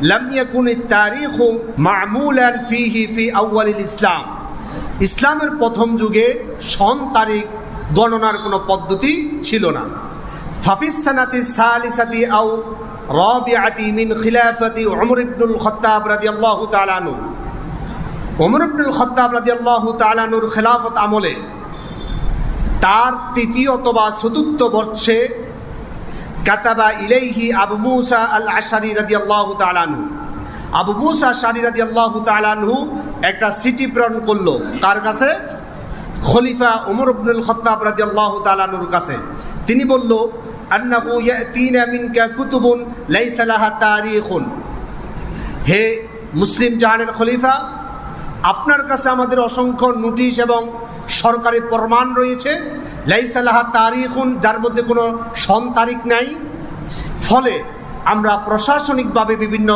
লাম ইয়াকুনিত তারিখু মা'মুলান ফীহি ফি আউয়ালিল ইসলাম, ইসলামের প্রথম যুগে সন তারিখ গণনার কোনো পদ্ধতি ছিল না। ফাফিস সানাতি সালিসাতি আও রাবিআতি মিন খিলাফাতি উমর ইবনুল খাত্তাব রাদিয়াল্লাহু তাআলা আনহু, উমর ইবনুল খাত্তাব রাদিয়াল্লাহু তাআলা আনহুর খেলাফত আমলে তার তৃতীয় অথবা চতুর্থ বর্ষে কাতাবা ইলাইহি আবু মুসা আল আশআরী রাদিয়াল্লাহু তাআলা আনহু, আবু মুসা আশআরী রাদিয়াল্লাহু তাআলা আনহু একটা চিঠি প্রেরণ করলো কার কাছে? খলিফা উমর ইবনুল খাত্তাব রাদিয়াল্লাহু তাআলা আনহুর কাছে। তিনি বলল, আন্নাহু ইয়াতিনা মিনকা কুতুবুন লাইসা লাহা তারিখুন, হে মুসলিম জাহানের খলিফা, আপনার কাছে আমাদের অসংখ্য নোটিশ এবং সরকারি প্রমাণ রয়েছে, লাইসা লাহা তারিখুন, যার মধ্যে কোনো সন তারিখ নাই। ফলে আমরা প্রশাসনিকভাবে বিভিন্ন